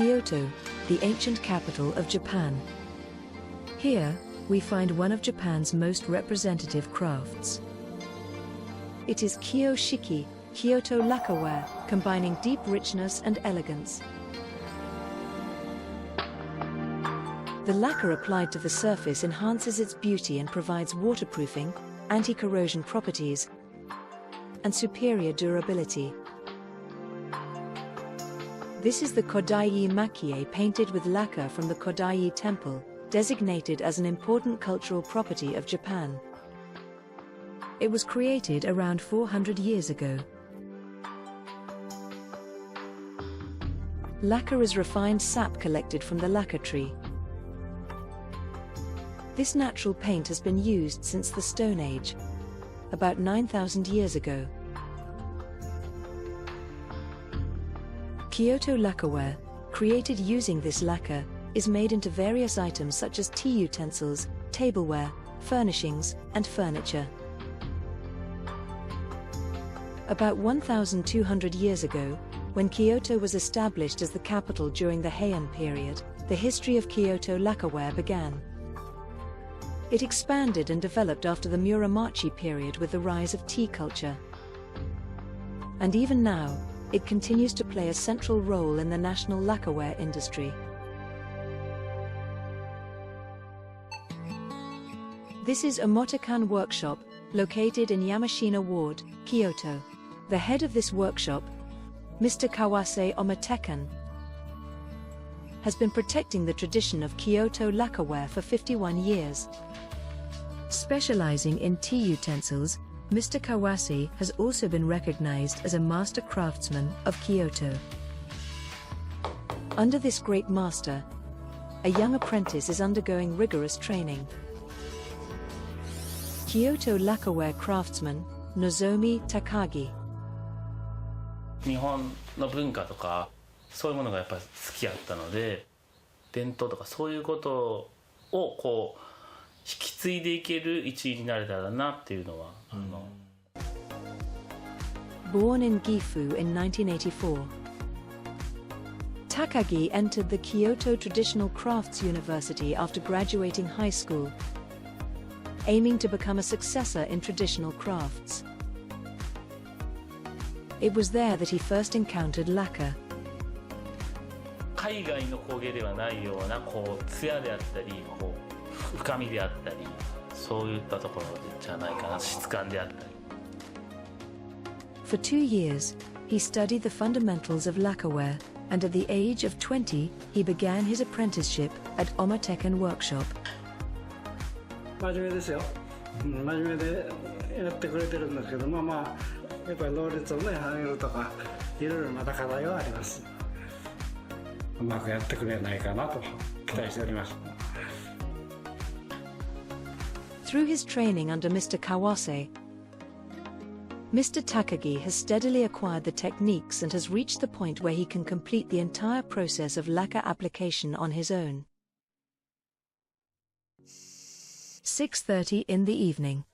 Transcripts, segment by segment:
Kyoto, the ancient capital of Japan. Here, we find one of Japan's most representative crafts. It is Kyo Shiki, Kyoto Lacquerware, combining deep richness and elegance. The lacquer applied to the surface enhances its beauty and provides waterproofing, anti-corrosion properties, and superior durability. This is the Kodai Makie painted with lacquer from the Kodai Temple, designated as an important cultural property of Japan. It was created around 400 years ago. Lacquer is refined sap collected from the lacquer tree. This natural paint has been used since the Stone Age, about 9,000 years ago. Kyoto Lacquerware, created using this lacquer, is made into various items such as tea utensils, tableware, furnishings, and furniture. About 1,200 years ago, when Kyoto was established as the capital during the Heian period, the history of Kyoto Lacquerware began. It expanded and developed after the Muromachi period with the rise of tea culture. And even now, it continues to play a central role in the national lacquerware industry. This is Omotekan Workshop, located in Yamashina Ward, Kyoto. The head of this workshop, Mr. Kawase Omotekan, has been protecting the tradition of Kyoto lacquerware for 51 years. Specializing in tea utensils, Mr. Kawase has also been recognized as a master craftsman of Kyoto. Under this great master, a young apprentice is undergoing rigorous training. Kyoto lacquerware craftsman, Nozomi Takagi. 日本の文化とかそういうものがやっぱり好きやったので、伝統とかそういうことをこう引き継いでいける一員になれたらなっていうのは。Born in Gifu in 1984, Takagi entered the Kyoto Traditional Crafts University after graduating high school, aiming to become a successor in traditional crafts. It was there that he first encountered lacquer. 海外の工芸ではないようなこう艶であったりこう深みであったりそういったところじゃないかな、質感であったり。For 2 years, he studied the fundamentals of lacquerware, and at the age of 20, he began his apprenticeship at Omotekan Workshop. 真面目ですよ。真面目でやってくれてるんだけど、やっぱり能率をね上げるとかいろいろまだ課題はあります。うまくやってくれないかなと期待しております。Through his training under Mr. Kawase, Mr. Takagi has steadily acquired the techniques and has reached the point where he can complete the entire process of lacquer application on his own. 6:30 in the evening.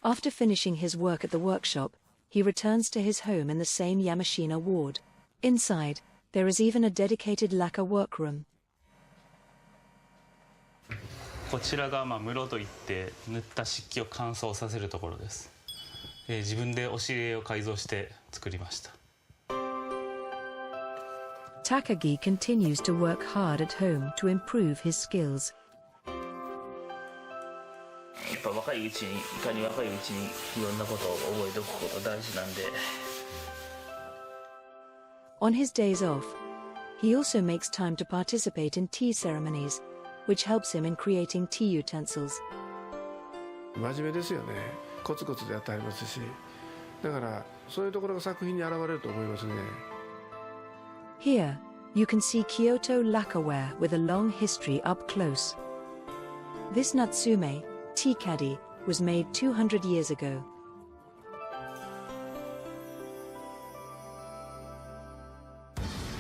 After finishing his work at the workshop, he returns to his home in the same Yamashina ward. Inside, there is even a dedicated lacquer workroom. こちらが室といって塗った漆器を乾燥させるところです。自分で押し入れを改造して作りました。Takagi continues to work hard at home to improve his skills. やっぱ若いうちにいかに若いうちにいろんなことを覚えておくこと大事なんで。On his days off, he also makes time to participate in tea ceremonies, which helps him in creating tea utensils. 真面目ですよね。コツコツでやってありますし、だからそういうところが作品に現れると思いますね。Here, you can see Kyoto lacquerware with a long history up close. This natsume, tea caddy, was made 200 years ago.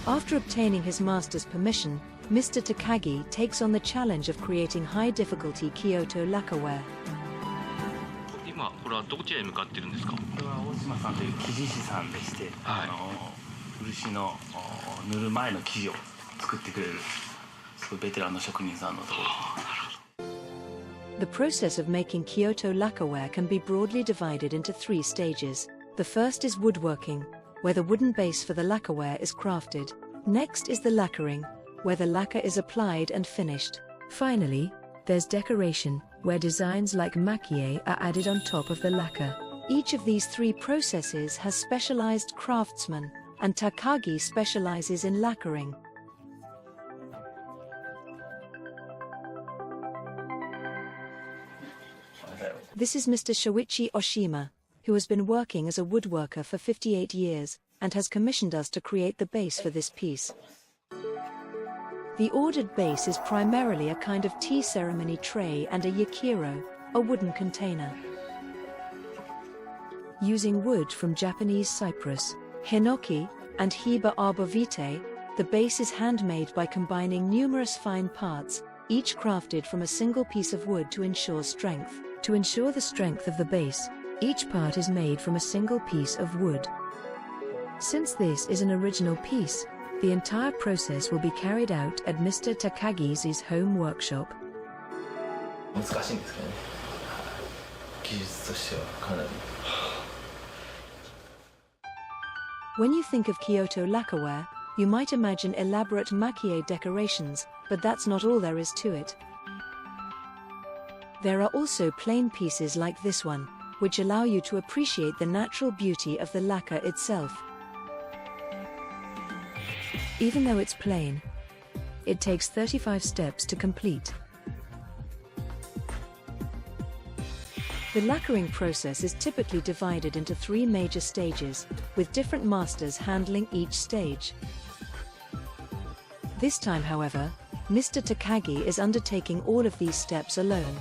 After obtaining his master's permission, Mr. Takagi takes on the challenge of creating high-difficulty Kyoto lacquerware. 今これはどちらへ向かってるんですか？これは大島さんという木地師さんでして、漆の塗る前の生地を作ってくれるすごいベテランの職人さんのところ。The process of making Kyoto lacquerware can be broadly divided into 3 stages. The first is woodworking, where the wooden base for the lacquerware is crafted. Next is the lacquering, where the lacquer is applied and finished. Finally, there's decoration, where designs like maquillé are added on top of the lacquer. Each of these 3 processes has specialized craftsmen, and Takagi specializes in lacquering. This is Mr. Shoichi Oshima, who has been working as a woodworker for 58 years, and has commissioned us to create the base for this piece. The ordered base is primarily a kind of tea ceremony tray and a yakiro, a wooden container. Using wood from Japanese cypress, hinoki, and Hiba arbor vitae, the base is handmade by combining numerous fine parts, each crafted from a single piece of wood to ensure strength. To ensure the strength of the base, each part is made from a single piece of wood. Since this is an original piece, the entire process will be carried out at Mr. Takagi's home workshop. 難しいんですけどね。技術としてはかなり。When you think of Kyoto lacquerware, you might imagine elaborate maquillé decorations, but that's not all there is to it. There are also plain pieces like this one, which allow you to appreciate the natural beauty of the lacquer itself. Even though it's plain, it takes 35 steps to complete. The lacquering process is typically divided into 3 major stages, with different masters handling each stage. This time, however, Mr. Takagi is undertaking all of these steps alone.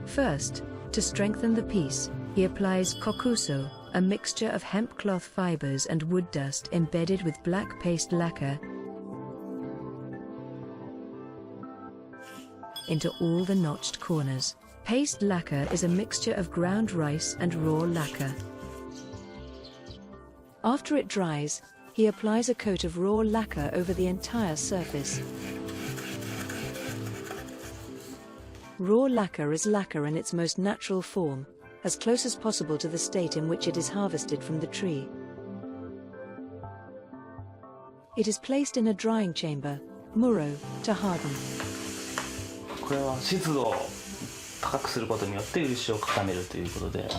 First, to strengthen the piece, he applies kokuso, a mixture of hemp cloth fibers and wood dust embedded with black paste lacquer, into all the notched corners. Paste lacquer is a mixture of ground rice and raw lacquer. After it dries, he applies a coat of raw lacquer over the entire surface. Raw lacquer is lacquer in its most natural form, as close as possible to the state in which it is harvested from the tree. It is placed in a drying chamber, muro, to harden. これは湿度を高くすることによって漆を固めるということで。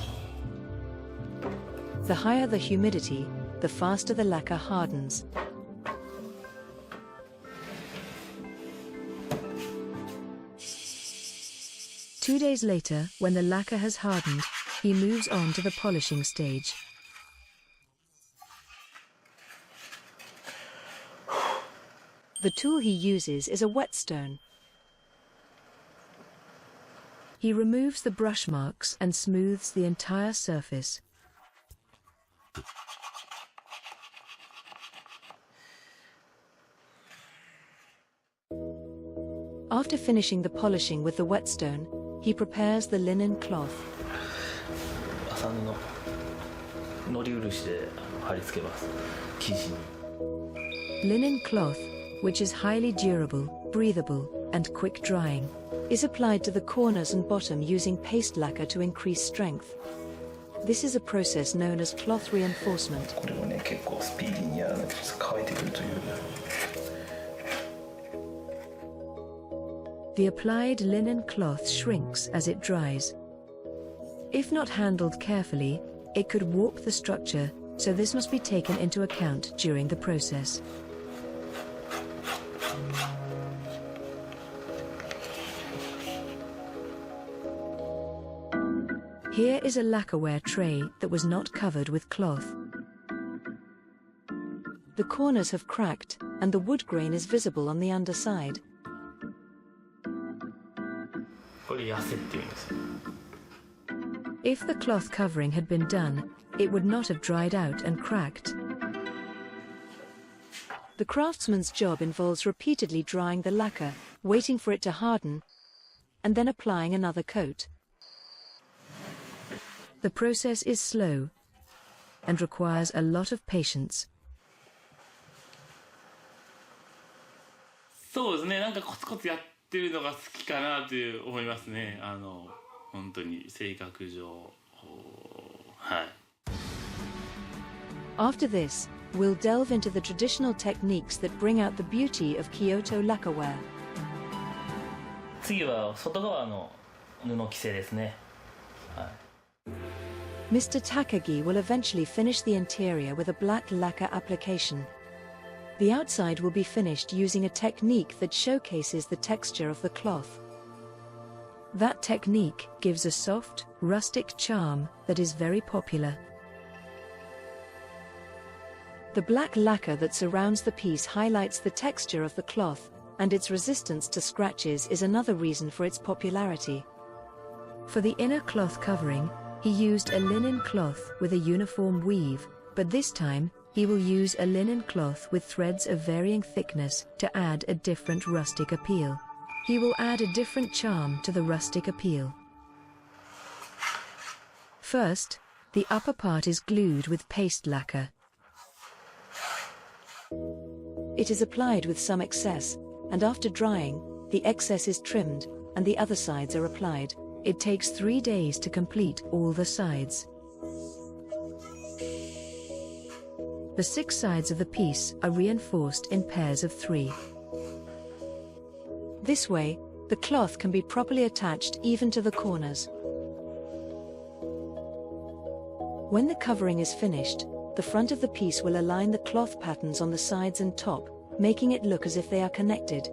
The higher the humidity, the faster the lacquer hardens. Two days later, when the lacquer has hardened, he moves on to the polishing stage. The tool he uses is a whetstone. He removes the brush marks and smooths the entire surface. After finishing the polishing with the whetstone, he prepares the linen cloth. 麻布、のり漆で貼り付けます。生地に。Linen cloth, which is highly durable, breathable, and quick drying, is applied to the corners and bottom using paste lacquer to increase strength. This is a process known as cloth reinforcement. これをね、結構スピーディーにやらないと乾いてくるという。The applied linen cloth shrinks as it dries. If not handled carefully, it could warp the structure, so this must be taken into account during the process. Here is a lacquerware tray that was not covered with cloth. The corners have cracked, and the wood grain is visible on the underside. これ痩せっていうんですよ。If the cloth covering had been done, it would not have dried out and cracked. The craftsman's job involves repeatedly drying the lacquer, waiting for it to harden, and then applying another coat. The process is slow. and requires a lot of patience. そうですね、なんかコツコツやってるのが好きかなという思いますね。本当に性格上、はい。After this, we'll delve into the traditional techniques that bring out the beauty of Kyoto Lacquerware. 次は外側の布着せですね。はい。Mr. Takagi will eventually finish the interior with a black lacquer application. The outside will be finished using a technique that showcases the texture of the cloth. That technique gives a soft, rustic charm that is very popular. The black lacquer that surrounds the piece highlights the texture of the cloth, and its resistance to scratches is another reason for its popularity. For the inner cloth covering, he used a linen cloth with a uniform weave, but this time, he will use a linen cloth with threads of varying thickness to add a different rustic appeal. He will add a different charm to the rustic appeal. First, the upper part is glued with paste lacquer. It is applied with some excess, and after drying, the excess is trimmed, and the other sides are applied. It takes 3 days to complete all the sides. The 6 sides of the piece are reinforced in pairs of 3. This way, the cloth can be properly attached even to the corners. When the covering is finished, the front of the piece will align the cloth patterns on the sides and top, making it look as if they are connected.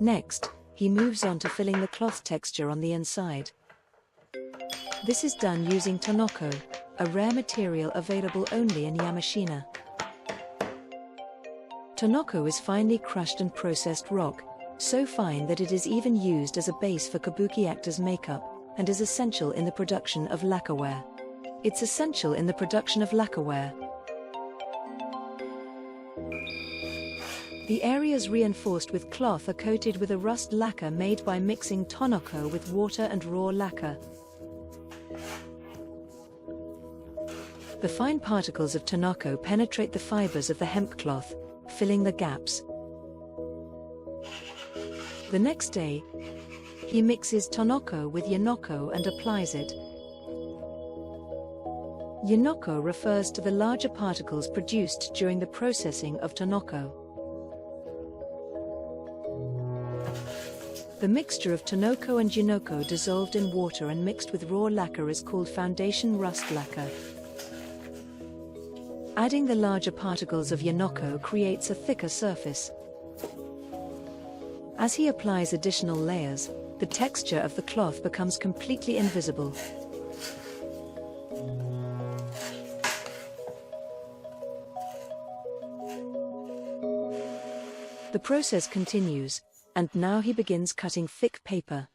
Next, he moves on to filling the cloth texture on the inside. This is done using tonoko, a rare material available only in Yamashina. Tonoko is finely crushed and processed rock, so fine that it is even used as a base for kabuki actors' makeup, and is essential in the production of lacquerware. It's essential in the production of lacquerware. The areas reinforced with cloth are coated with a rust lacquer made by mixing tonoko with water and raw lacquer. The fine particles of tonoko penetrate the fibers of the hemp cloth, filling the gaps. The next day, he mixes tonoko with yanoko and applies it. Yanoko refers to the larger particles produced during the processing of tonoko. The mixture of tonoko and yanoko dissolved in water and mixed with raw lacquer is called foundation rust lacquer. Adding the larger particles of yanoko creates a thicker surface. As he applies additional layers, the texture of the cloth becomes completely invisible. The process continues, and now he begins cutting thick paper.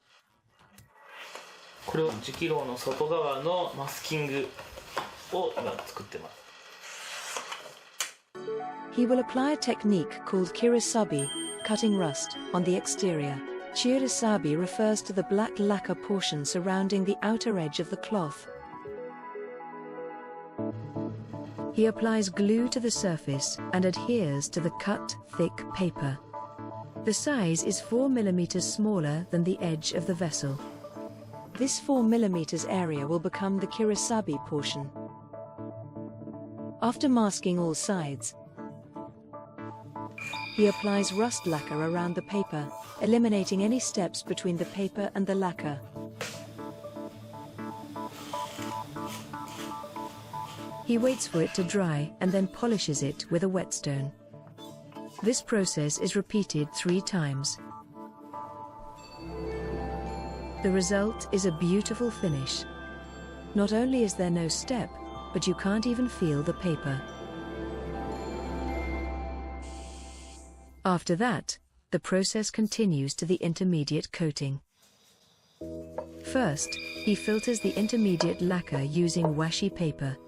これを1キロの外側のマスキングを今作ってます。He will apply a technique called kirisabi, cutting rust, on the exterior. Kirisabi refers to the black lacquer portion surrounding the outer edge of the cloth. He applies glue to the surface and adheres to the cut, thick paper. The size is 4 mm smaller than the edge of the vessel. This 4 mm area will become the kirisabi portion. After masking all sides, he applies rust lacquer around the paper, eliminating any steps between the paper and the lacquer. He waits for it to dry and then polishes it with a whetstone. This process is repeated 3 times. The result is a beautiful finish. Not only is there no step, but you can't even feel the paper. After that, the process continues to the intermediate coating. First, he filters the intermediate lacquer using washi paper.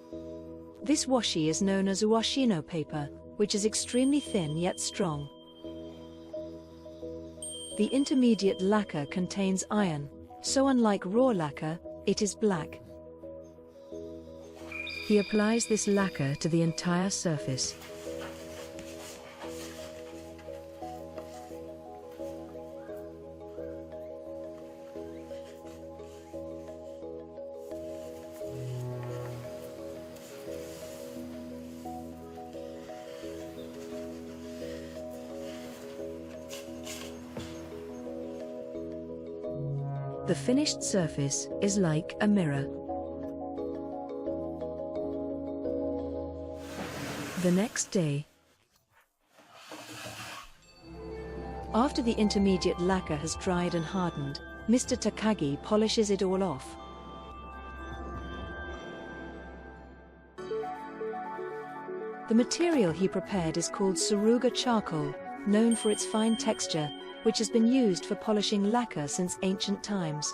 This washi is known as uashino paper, which is extremely thin yet strong. The intermediate lacquer contains iron, so unlike raw lacquer, It is black. He applies this lacquer to the entire surface. The finished surface is like a mirror. The next day, after the intermediate lacquer has dried and hardened, Mr. Takagi polishes it all off. The material he prepared is called Suruga charcoal, known for its fine texture, which has been used for polishing lacquer since ancient times.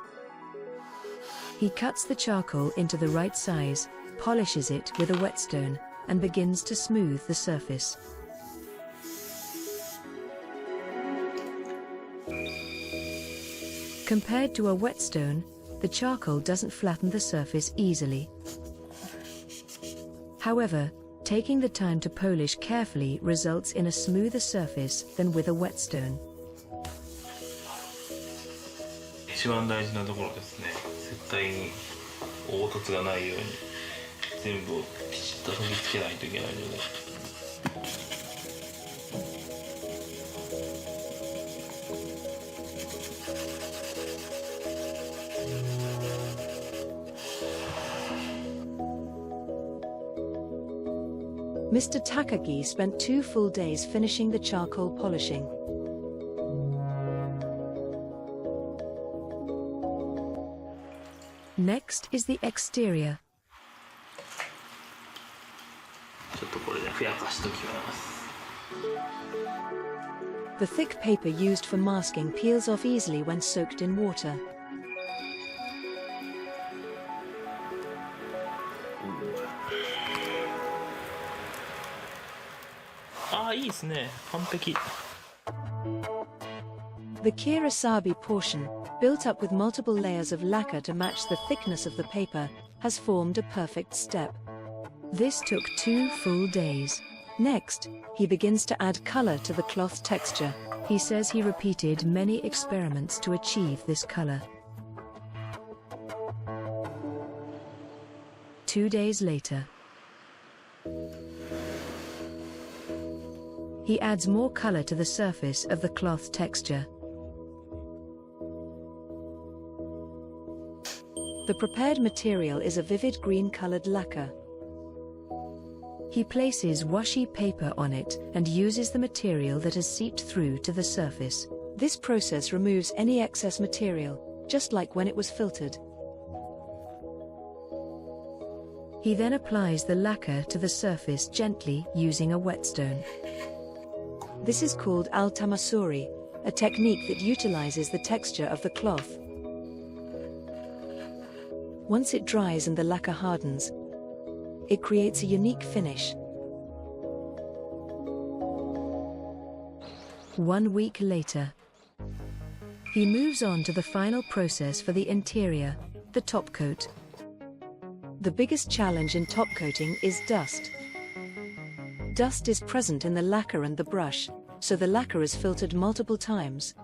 He cuts the charcoal into the right size, polishes it with a whetstone, and begins to smooth the surface. Compared to a whetstone, the charcoal doesn't flatten the surface easily. However, taking the time to polish carefully results in a smoother surface than with a whetstone. 一番大事なところですね。絶対に凹凸がないように全部きちっと研ぎつけないといけないので。Mr. Takagi spent 2 full days finishing the charcoal polishing. Next is the exterior. ちょっとこれでふやかしときます。 The thick paper used for masking peels off easily when soaked in water. ああ、いいですね。完璧。 The kirasabi portion, built up with multiple layers of lacquer to match the thickness of the paper, has formed a perfect step. This took 2 full days. Next, he begins to add color to the cloth texture. He says he repeated many experiments to achieve this color. 2 days later, he adds more color to the surface of the cloth texture. The prepared material is a vivid green-colored lacquer. He places washi paper on it and uses the material that has seeped through to the surface. This process removes any excess material, just like when it was filtered. He then applies the lacquer to the surface gently using a whetstone. This is called altamasuri, a technique that utilizes the texture of the cloth. Once it dries and the lacquer hardens, it creates a unique finish. 1 week later, he moves on to the final process for the interior, the top coat. The biggest challenge in top coating is dust. Dust is present in the lacquer and the brush, so the lacquer is filtered multiple times.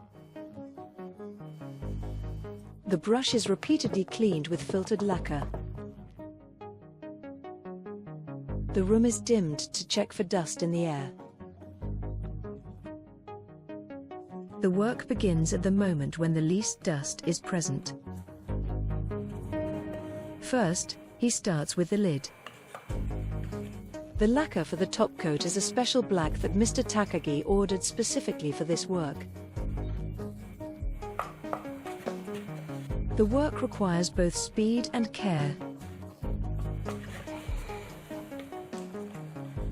The brush is repeatedly cleaned with filtered lacquer. The room is dimmed to check for dust in the air. The work begins at the moment when the least dust is present. First, he starts with the lid. The lacquer for the top coat is a special black that Mr. Takagi ordered specifically for this work. The work requires both speed and care.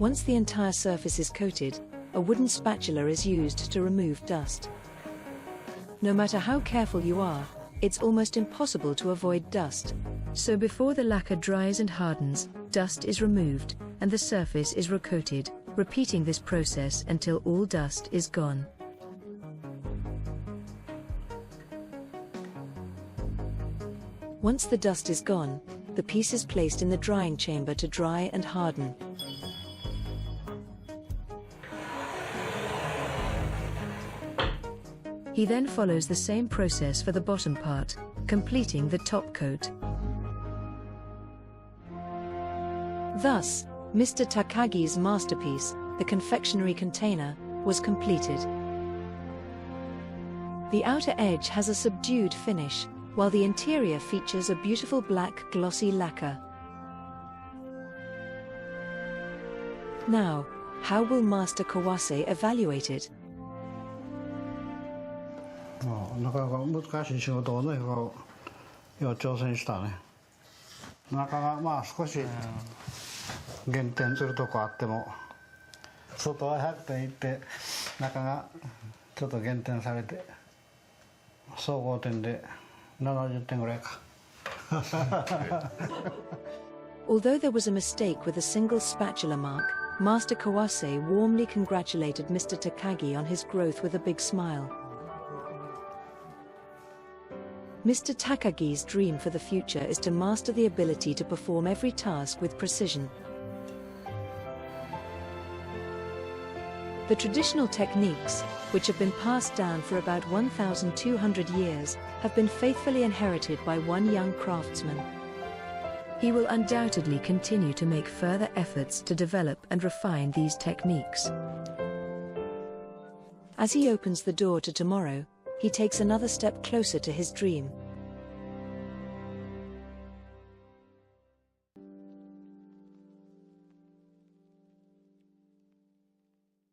Once the entire surface is coated, a wooden spatula is used to remove dust. No matter how careful you are, it's almost impossible to avoid dust. So before the lacquer dries and hardens, dust is removed, and the surface is recoated, repeating this process until all dust is gone. Once the dust is gone, the piece is placed in the drying chamber to dry and harden. He then follows the same process for the bottom part, completing the top coat. Thus, Mr. Takagi's masterpiece, the confectionery container, was completed. The outer edge has a subdued finish, while the interior features a beautiful black glossy lacquer. Now, how will Master Kawase evaluate it? なかなか難しい仕事をね、よう挑戦したね。なかなかまあ少し減点するとこあっても、外は100点いって、中がちょっと減点されて、総合点で70点ぐらいか。Although there was a mistake with a single spatula mark, Master Kawase warmly congratulated Mr. Takagi on his growth with a big smile. Mr. Takagi's dream for the future is to master the ability to perform every task with precision. The traditional techniques, which have been passed down for about 1,200 years, have been faithfully inherited by one young craftsman. He will undoubtedly continue to make further efforts to develop and refine these techniques. As he opens the door to tomorrow, he takes another step closer to his dream.